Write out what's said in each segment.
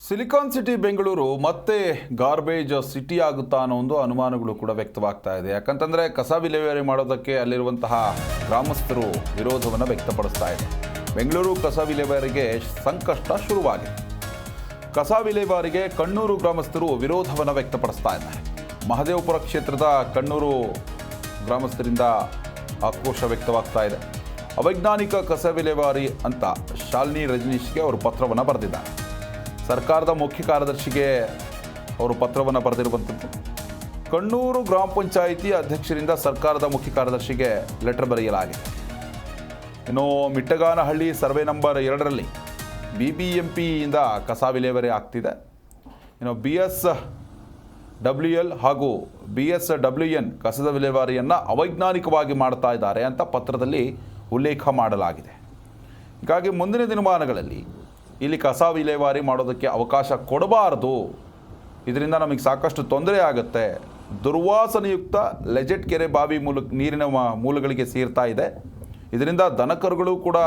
Silicon city Bengaluru ಮತ್ತೆ garbage city ಆಗುತ್ತಾ ಅನ್ನೋ ಒಂದು ಅನುಮಾನಗಳು ಕೂಡ ವ್ಯಕ್ತವಾಗ್ತಾ ಇದೆ. ಯಾಕಂತಂದರೆ ಕಸ ವಿಲೇವಾರಿ ಮಾಡೋದಕ್ಕೆ ಅಲ್ಲಿರುವಂತಹ ಗ್ರಾಮಸ್ಥರು ವಿರೋಧವನ್ನು ವ್ಯಕ್ತಪಡಿಸ್ತಾ ಇದೆ. ಬೆಂಗಳೂರು ಕಸ ವಿಲೇವಾರಿಗೆ ಸಂಕಷ್ಟ ಶುರುವಾಗಿದೆ. ಕಸ ವಿಲೇವಾರಿಗೆ ಕಣ್ಣೂರು ಗ್ರಾಮಸ್ಥರು ವಿರೋಧವನ್ನು ವ್ಯಕ್ತಪಡಿಸ್ತಾ ಇದ್ದಾರೆ. ಮಹದೇವಪುರ ಕ್ಷೇತ್ರದ ಕಣ್ಣೂರು ಗ್ರಾಮಸ್ಥರಿಂದ ಆಕ್ರೋಶ ವ್ಯಕ್ತವಾಗ್ತಾ ಇದೆ. ಅವೈಜ್ಞಾನಿಕ ಕಸ ವಿಲೇವಾರಿ ಅಂತ ಶಾಲಿನಿ ರಜನೀಶ್ಗೆ ಅವರು ಪತ್ರವನ್ನು ಬರೆದಿದ್ದಾರೆ. ಸರ್ಕಾರದ ಮುಖ್ಯ ಕಾರ್ಯದರ್ಶಿಗೆ ಅವರು ಪತ್ರವನ್ನು ಬರೆದಿರುವಂಥದ್ದು. ಕಣ್ಣೂರು ಗ್ರಾಮ ಪಂಚಾಯಿತಿ ಅಧ್ಯಕ್ಷರಿಂದ ಸರ್ಕಾರದ ಮುಖ್ಯ ಕಾರ್ಯದರ್ಶಿಗೆ ಲೆಟರ್ ಬರೆಯಲಾಗಿದೆ. ಇನ್ನು ಮಿಟ್ಟಗಾನಹಳ್ಳಿ ಸರ್ವೆ ನಂಬರ್ 2ರಲ್ಲಿ BBMPಯಿಂದ ಕಸ ವಿಲೇವಾರಿ ಆಗ್ತಿದೆ. ಇನ್ನು BSWL ಹಾಗೂ BSWN ಕಸದ ವಿಲೇವಾರಿಯನ್ನು ಅವೈಜ್ಞಾನಿಕವಾಗಿ ಮಾಡ್ತಾ ಇದ್ದಾರೆ ಅಂತ ಪತ್ರದಲ್ಲಿ ಉಲ್ಲೇಖ ಮಾಡಲಾಗಿದೆ. ಹೀಗಾಗಿ ಮುಂದಿನ ದಿನಮಾನಗಳಲ್ಲಿ ಇಲ್ಲಿ ಕಸ ವಿಲೇವಾರಿ ಮಾಡೋದಕ್ಕೆ ಅವಕಾಶ ಕೊಡಬಾರದು. ಇದರಿಂದ ನಮಗೆ ಸಾಕಷ್ಟು ತೊಂದರೆ ಆಗುತ್ತೆ. ದುರ್ವಾಸನೆಯುಕ್ತ ಲೆಜೆಟ್ ಕೆರೆ ಬಾವಿ ನೀರಿನ ಮೂಲಗಳಿಗೆ ಸೇರ್ತಾ ಇದೆ. ಇದರಿಂದ ದನಕರುಗಳು ಕೂಡ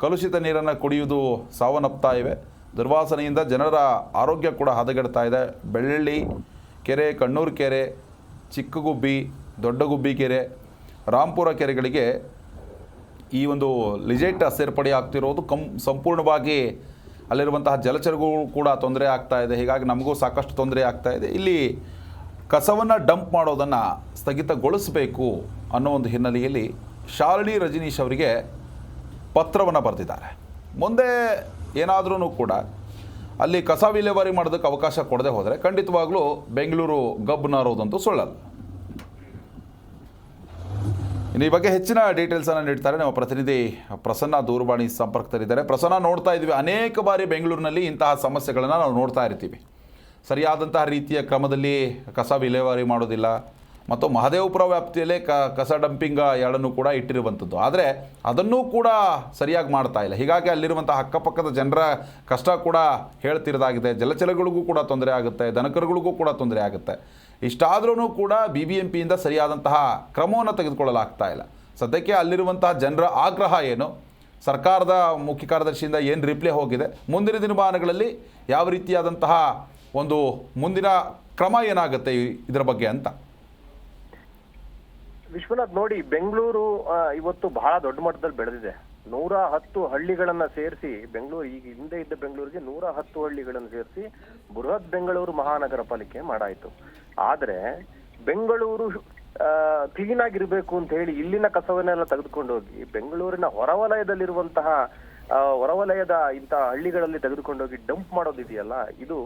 ಕಲುಷಿತ ನೀರನ್ನು ಕುಡಿಯುವುದು ಸಾವನ್ನಪ್ತಾ ಇವೆ. ದುರ್ವಾಸನೆಯಿಂದ ಜನರ ಆರೋಗ್ಯ ಕೂಡ ಹದಗೆಡ್ತಾ ಇದೆ. ಬೆಳ್ಳಳ್ಳಿ ಕೆರೆ, ಕಣ್ಣೂರು ಕೆರೆ, ಚಿಕ್ಕಗುಬ್ಬಿ, ದೊಡ್ಡಗುಬ್ಬಿ ಕೆರೆ, ರಾಂಪುರ ಕೆರೆಗಳಿಗೆ ಈ ಒಂದು ಲಿಜೆಟ್ ಸೇರ್ಪಡೆ ಆಗ್ತಿರೋದು ಸಂಪೂರ್ಣವಾಗಿ ಅಲ್ಲಿರುವಂತಹ ಜಲಚರಗಳು ಕೂಡ ತೊಂದರೆ ಆಗ್ತಾ ಇದೆ. ಹೀಗಾಗಿ ನಮಗೂ ಸಾಕಷ್ಟು ತೊಂದರೆ ಆಗ್ತಾ ಇದೆ. ಇಲ್ಲಿ ಕಸವನ್ನು ಡಂಪ್ ಮಾಡೋದನ್ನು ಸ್ಥಗಿತಗೊಳಿಸಬೇಕು ಅನ್ನೋ ಒಂದು ಹಿನ್ನೆಲೆಯಲ್ಲಿ ಶಾಲಿನಿ ರಜನೀಶ್ ಅವರಿಗೆ ಪತ್ರವನ್ನು ಬರೆದಿದ್ದಾರೆ. ಮುಂದೆ ಏನಾದ್ರೂ ಕೂಡ ಅಲ್ಲಿ ಕಸ ವಿಲೇವಾರಿ ಮಾಡೋದಕ್ಕೆ ಅವಕಾಶ ಕೊಡದೆ ಹೋದರೆ ಖಂಡಿತವಾಗ್ಲೂ ಬೆಂಗಳೂರು ಗಬ್ಬನಾರೋದಂತೂ ಸುಳ್ಳಲ್ಲ. ಇನ್ನು ಈ ಬಗ್ಗೆ ಹೆಚ್ಚಿನ ಡೀಟೇಲ್ಸನ್ನು ನೀಡ್ತಾರೆ ನಮ್ಮ ಪ್ರತಿನಿಧಿ ಪ್ರಸನ್ನ ದೂರವಾಣಿ ಸಂಪರ್ಕದಲ್ಲಿದ್ದಾರೆ. ಪ್ರಸನ್ನ, ನೋಡ್ತಾ ಇದ್ವಿ ಅನೇಕ ಬಾರಿ ಬೆಂಗಳೂರಿನಲ್ಲಿ ಇಂತಹ ಸಮಸ್ಯೆಗಳನ್ನು ನಾವು ನೋಡ್ತಾ ಇರ್ತೀವಿ. ಸರಿಯಾದಂತಹ ರೀತಿಯ ಕ್ರಮದಲ್ಲಿ ಕಸ ವಿಲೇವಾರಿ ಮಾಡೋದಿಲ್ಲ ಮತ್ತು ಮಹದೇವಪುರ ವ್ಯಾಪ್ತಿಯಲ್ಲೇ ಕಸ ಡಂಪಿಂಗ್ ಯಾರ್ಡನ್ನು ಕೂಡ ಇಟ್ಟಿರುವಂಥದ್ದು. ಆದರೆ ಅದನ್ನೂ ಕೂಡ ಸರಿಯಾಗಿ ಮಾಡ್ತಾ ಇಲ್ಲ. ಹೀಗಾಗಿ ಅಲ್ಲಿರುವಂಥ ಅಕ್ಕಪಕ್ಕದ ಜನರ ಕಷ್ಟ ಕೂಡ ಹೇಳ್ತಿರೋದಾಗಿದೆ. ಜಲಚರಗಳಿಗೂ ಕೂಡ ತೊಂದರೆ ಆಗುತ್ತೆ, ದನಕರುಗಳಿಗೂ ಕೂಡ ತೊಂದರೆ ಆಗುತ್ತೆ. ಇಷ್ಟಾದ್ರೂ ಕೂಡ BBMPಯಿಂದ ಸರಿಯಾದಂತಹ ಕ್ರಮವನ್ನು ತೆಗೆದುಕೊಳ್ಳಲಾಗ್ತಾ ಇಲ್ಲ. ಸದ್ಯಕ್ಕೆ ಅಲ್ಲಿರುವಂತಹ ಜನರ ಆಗ್ರಹ ಏನು, ಸರ್ಕಾರದ ಮುಖ್ಯ ಕಾರ್ಯದರ್ಶಿಯಿಂದ ಏನು ರಿಪ್ಲೈ ಹೋಗಿದೆ, ಮುಂದಿನ ದಿನಮಾನಗಳಲ್ಲಿ ಯಾವ ರೀತಿಯಾದಂತಹ ಒಂದು ಮುಂದಿನ ಕ್ರಮ ಏನಾಗುತ್ತೆ ಇದರ ಬಗ್ಗೆ ಅಂತ. ವಿಶ್ವನಾಥ್, ನೋಡಿ, ಬೆಂಗಳೂರು ಇವತ್ತು ಬಹಳ ದೊಡ್ಡ ಮಟ್ಟದಲ್ಲಿ ಬೆಳೆದಿದೆ. 110 ಹಳ್ಳಿಗಳನ್ನ ಸೇರಿಸಿ ಬೆಂಗಳೂರು, ಈಗ ಹಿಂದೆ ಇದ್ದ ಬೆಂಗಳೂರಿಗೆ 110 ಹಳ್ಳಿಗಳನ್ನು ಸೇರಿಸಿ ಬೃಹತ್ ಬೆಂಗಳೂರು ಮಹಾನಗರ ಪಾಲಿಕೆ ಮಾಡಾಯ್ತು. ಆದ್ರೆ ಬೆಂಗಳೂರು ಕ್ಲೀನ್ ಆಗಿರ್ಬೇಕು ಅಂತ ಹೇಳಿ ಇಲ್ಲಿನ ಕಸವನ್ನೆಲ್ಲ ತೆಗೆದುಕೊಂಡು ಹೋಗಿ ಬೆಂಗಳೂರಿನ ಹೊರವಲಯದ ಇಂತಹ ಹಳ್ಳಿಗಳಲ್ಲಿ ತೆಗೆದುಕೊಂಡೋಗಿ ಡಂಪ್ ಮಾಡೋದಿದೆಯಲ್ಲ, ಇದು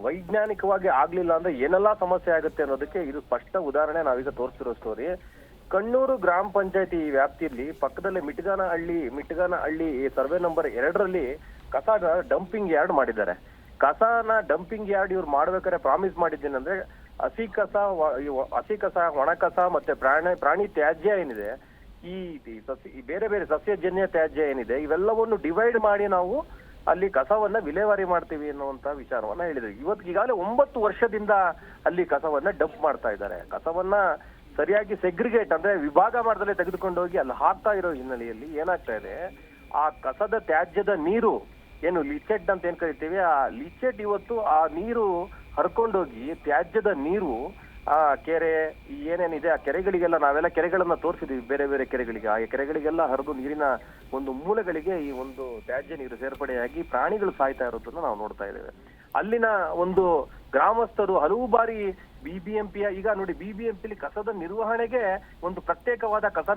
ವೈಜ್ಞಾನಿಕವಾಗಿ ಆಗ್ಲಿಲ್ಲ ಅಂದ್ರೆ ಏನೆಲ್ಲಾ ಸಮಸ್ಯೆ ಆಗುತ್ತೆ ಅನ್ನೋದಕ್ಕೆ ಇದು ಸ್ಪಷ್ಟ ಉದಾಹರಣೆ ನಾವೀಗ ತೋರಿಸ್ತಿರೋ ಸ್ಟೋರಿ. ಕಣ್ಣೂರು ಗ್ರಾಮ ಪಂಚಾಯತಿ ವ್ಯಾಪ್ತಿಯಲ್ಲಿ ಪಕ್ಕದಲ್ಲೇ ಮಿಟ್ಟಗಾನಹಳ್ಳಿ ಸರ್ವೆ ನಂಬರ್ 2ರಲ್ಲಿ ಕಸನ ಡಂಪಿಂಗ್ ಯಾರ್ಡ್ ಮಾಡಿದ್ದಾರೆ. ಕಸನ ಡಂಪಿಂಗ್ ಯಾರ್ಡ್ ಇವ್ರು ಮಾಡ್ಬೇಕಾದ್ರೆ ಪ್ರಾಮಿಸ್ ಮಾಡಿದ್ದೇನಂದ್ರೆ ಹಸಿ ಕಸ, ಒಣ ಕಸ ಮತ್ತೆ ಪ್ರಾಣಿ ತ್ಯಾಜ್ಯ ಏನಿದೆ, ಈ ಬೇರೆ ಬೇರೆ ಸಸ್ಯಜನ್ಯ ತ್ಯಾಜ್ಯ ಏನಿದೆ, ಇವೆಲ್ಲವನ್ನು ಡಿವೈಡ್ ಮಾಡಿ ನಾವು ಅಲ್ಲಿ ಕಸವನ್ನ ವಿಲೇವಾರಿ ಮಾಡ್ತೀವಿ ಅನ್ನುವಂತ ವಿಚಾರವನ್ನ ಹೇಳಿದ್ರು. ಈಗಾಗಲೇ 9 ವರ್ಷದಿಂದ ಅಲ್ಲಿ ಕಸವನ್ನ ಡಂಪ್ ಮಾಡ್ತಾ ಇದ್ದಾರೆ. ಕಸವನ್ನ ಸರಿಯಾಗಿ ಸೆಗ್ರಿಗೇಟ್ ಅಂದ್ರೆ ವಿಭಾಗ ಮಾಡದಲ್ಲೇ ತೆಗೆದುಕೊಂಡು ಹೋಗಿ ಅಲ್ಲಿ ಹಾಕ್ತಾ ಇರೋ ಹಿನ್ನೆಲೆಯಲ್ಲಿ ಏನಾಗ್ತಾ ಇದೆ, ಆ ಕಸದ ತ್ಯಾಜ್ಯದ ನೀರು ಏನು ಲಿಚೆಟ್ ಅಂತ ಏನ್ ಕರಿತೀವಿ, ಆ ಲಿಚೆಟ್ ಇವತ್ತು ಆ ನೀರು ಹರ್ಕೊಂಡೋಗಿ ತ್ಯಾಜ್ಯದ ನೀರು ಆ ಕೆರೆ ಏನೇನಿದೆ ಆ ಕೆರೆಗಳಿಗೆಲ್ಲ, ನಾವೆಲ್ಲ ಕೆರೆಗಳನ್ನ ತೋರಿಸಿದೀವಿ, ಬೇರೆ ಬೇರೆ ಕೆರೆಗಳಿಗೆ, ಆ ಕೆರೆಗಳಿಗೆಲ್ಲ ಹರಿದು ನೀರಿನ ಒಂದು ಮೂಲಗಳಿಗೆ ಈ ಒಂದು ತ್ಯಾಜ್ಯ ನೀರು ಸೇರ್ಪಡೆಯಾಗಿ ಪ್ರಾಣಿಗಳು ಸಾಯ್ತಾ ಇರೋದನ್ನ ನಾವು ನೋಡ್ತಾ ಇದ್ದೇವೆ. ಅಲ್ಲಿನ ಒಂದು ಗ್ರಾಮಸ್ಥರು ಹಲವು ಬಾರಿ BBMPಯ, ಈಗ ನೋಡಿ BBMPಲಿ ಕಸದ ನಿರ್ವಹಣೆಗೆ ಒಂದು ಪ್ರತ್ಯೇಕವಾದ ಕಸ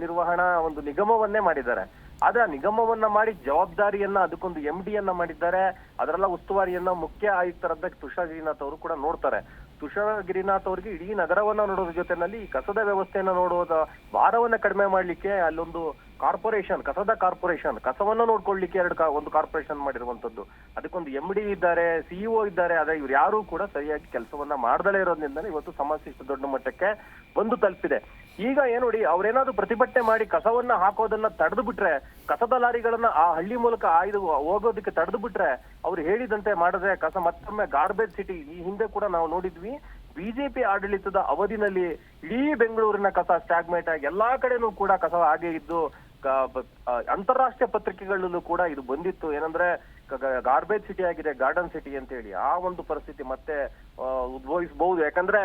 ನಿರ್ವಹಣಾ ಒಂದು ನಿಗಮವನ್ನೇ ಮಾಡಿದ್ದಾರೆ. ಆದ್ರೆ ಆ ನಿಗಮವನ್ನ ಮಾಡಿ ಜವಾಬ್ದಾರಿಯನ್ನ ಅದಕ್ಕೊಂದು MDಯನ್ನ ಮಾಡಿದ್ದಾರೆ. ಅದರೆಲ್ಲ ಉಸ್ತುವಾರಿಯನ್ನ ಮುಖ್ಯ ಆಯುಕ್ತರಾದ ತುಷಾರ್ ಗಿರಿನಾಥ್ ಅವರು ಕೂಡ ನೋಡ್ತಾರೆ. ತುಷಾರ್ ಗಿರಿನಾಥ್ ಅವರಿಗೆ ಇಡೀ ನಗರವನ್ನ ನೋಡೋದ್ರ ಜೊತೆನಲ್ಲಿ ಈ ಕಸದ ವ್ಯವಸ್ಥೆಯನ್ನ ನೋಡೋದ ಭಾರವನ್ನ ಕಡಿಮೆ ಮಾಡ್ಲಿಕ್ಕೆ ಅಲ್ಲೊಂದು ಕಾರ್ಪೊರೇಷನ್, ಕಸದ ಕಾರ್ಪೊರೇಷನ್, ಕಸವನ್ನ ನೋಡ್ಕೊಳ್ಲಿಕ್ಕೆ ಒಂದು ಕಾರ್ಪೊರೇಷನ್ ಮಾಡಿರುವಂತದ್ದು. ಅದಕ್ಕೊಂದು MD ಇದ್ದಾರೆ, CEO ಇದ್ದಾರೆ. ಆದ್ರೆ ಇವ್ರು ಯಾರು ಕೂಡ ಸರಿಯಾಗಿ ಕೆಲಸವನ್ನ ಮಾಡ್ದಲೇ ಇರೋದ್ರಿಂದ ಇವತ್ತು ಸಮಸ್ಯೆ ಇಷ್ಟು ದೊಡ್ಡ ಮಟ್ಟಕ್ಕೆ ಬಂದು ತಲುಪಿದೆ. ಈಗ ನೋಡಿ, ಅವ್ರೇನಾದ್ರು ಪ್ರತಿಭಟನೆ ಮಾಡಿ ಕಸವನ್ನ ಹಾಕೋದನ್ನ ತಡೆದು ಬಿಟ್ರೆ, ಕಸದ ಲಾರಿಗಳನ್ನ ಆ ಹಳ್ಳಿ ಮೂಲಕ ಹೋಗೋದಕ್ಕೆ ತಡೆದು ಬಿಟ್ರೆ, ಅವ್ರು ಹೇಳಿದಂತೆ ಮಾಡಿದ್ರೆ ಕಸ ಮತ್ತೊಮ್ಮೆ ಗಾರ್ಬೇಜ್ ಸಿಟಿ. ಈ ಹಿಂದೆ ಕೂಡ ನಾವು ನೋಡಿದ್ವಿ, ಬಿಜೆಪಿ ಆಡಳಿತದ ಅವಧಿನಲ್ಲಿ ಇಡೀ ಬೆಂಗಳೂರಿನ ಕಸ ಸ್ಟಾಗ್ಮೇಟ್ ಆಗಿ ಎಲ್ಲಾ ಕಡೆನೂ ಕೂಡ ಕಸ ಹಾಗೆ ಇದ್ದು ಅಂತಾರಾಷ್ಟ್ರೀಯ ಪತ್ರಿಕೆಗಳಲ್ಲೂ ಕೂಡ ಇದು ಬಂದಿತ್ತು. ಏನಂದ್ರೆ ಗಾರ್ಬೇಜ್ ಸಿಟಿ ಆಗಿದೆ ಗಾರ್ಡನ್ ಸಿಟಿ ಅಂತ ಹೇಳಿ ಆ ಒಂದು ಪರಿಸ್ಥಿತಿ ಮತ್ತೆ ಉದ್ಭವಿಸಬಹುದು. ಯಾಕಂದ್ರೆ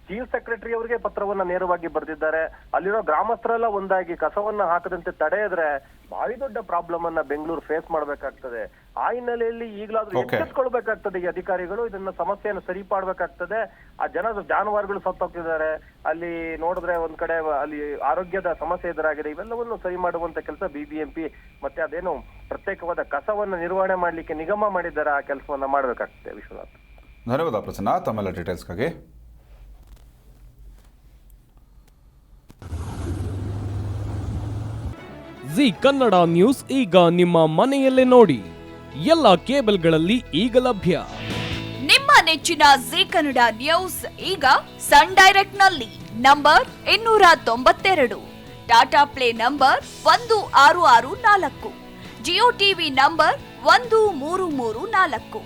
ಚೀಫ್ ಸೆಕ್ರೆಟರಿ ಅವರಿಗೆ ಪತ್ರವನ್ನ ನೇರವಾಗಿ ಬರೆದಿದ್ದಾರೆ. ಅಲ್ಲಿರೋ ಗ್ರಾಮಸ್ಥರೆಲ್ಲ ಒಂದಾಗಿ ಕಸವನ್ನ ಹಾಕದಂತೆ ತಡೆಯಿದ್ರೆ ಭಾರಿ ದೊಡ್ಡ ಪ್ರಾಬ್ಲಮ್ ಅನ್ನ ಬೆಂಗಳೂರು ಫೇಸ್ ಮಾಡ್ಬೇಕಾಗ್ತದೆ. ಆ ಹಿನ್ನೆಲೆಯಲ್ಲಿ ಈಗಲಾದ್ರೂ ಎಚ್ಚೆತ್ಕೊಳ್ಬೇಕಾಗ್ತದೆ ಈ ಅಧಿಕಾರಿಗಳು, ಇದನ್ನ ಸಮಸ್ಯೆಯನ್ನು ಸರಿಪಡ್ಬೇಕಾಗ್ತದೆ. ಆ ಜಾನುವಾರುಗಳು ಸತ್ತೋಗ್ತಿದ್ದಾರೆ, ಅಲ್ಲಿ ನೋಡಿದ್ರೆ ಒಂದ್ ಕಡೆ ಅಲ್ಲಿ ಆರೋಗ್ಯದ ಸಮಸ್ಯೆ ಎದುರಾಗಿದೆ. ಇವೆಲ್ಲವನ್ನು ಸರಿ ಮಾಡುವಂತ ಕೆಲಸ BBMP ಮತ್ತೆ ಅದೇನು ಪ್ರತ್ಯೇಕವಾದ ಕಸವನ್ನ ನಿರ್ವಹಣೆ ಮಾಡ್ಲಿಕ್ಕೆ ನಿಗಮ ಮಾಡಿದ್ದಾರೆ, ಆ ಕೆಲಸವನ್ನ ಮಾಡ್ಬೇಕಾಗ್ತದೆ. ವಿಶ್ವನಾಥ್, ಧನ್ಯವಾದ ಪ್ರಸನ್ನ ತಮ್ಮೆಲ್ಲ ಡೀಟೇಲ್ಸ್ಗಾಗಿ. ಜಿ ಕನ್ನಡ ನ್ಯೂಸ್ ಈಗ ನಿಮ್ಮ ಮನೆಯಲ್ಲೇ ನೋಡಿ, ಎಲ್ಲ ಕೇಬಲ್ಗಳಲ್ಲಿ ಈಗ ಲಭ್ಯ. ನಿಮ್ಮ ನೆಚ್ಚಿನ ಜಿ ಕನ್ನಡ ನ್ಯೂಸ್ ಈಗ ಸನ್ ಡೈರೆಕ್ಟ್ ನಲ್ಲಿ number 292, Tata play number 1664, Jio TV number 1334,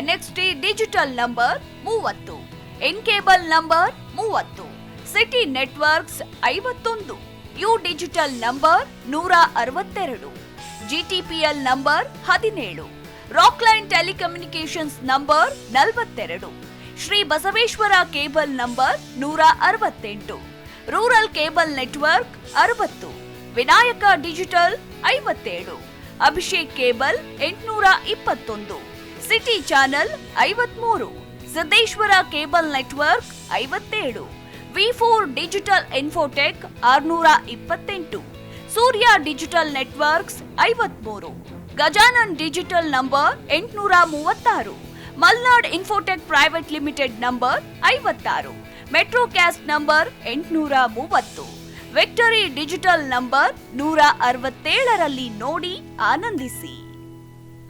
NXT digital number 30, in cable number 30, city networks 51, U digital number 162, GTPL number 17, Rockline telecommunications number 42, Shri Basaveshwara cable number 168, rural cable network 60, Vinayaka digital 57, Abhishek cable 821, city channel 53, Siddeshwara cable network 57, V4 digital Infotech 628, Surya digital networks 53, Gajanan digital number 836, Malnad infotech private limited number 56, Metrocast number 830, Victory digital number 167ರಲ್ಲಿ ನೋಡಿ ಆನಂದಿಸಿ.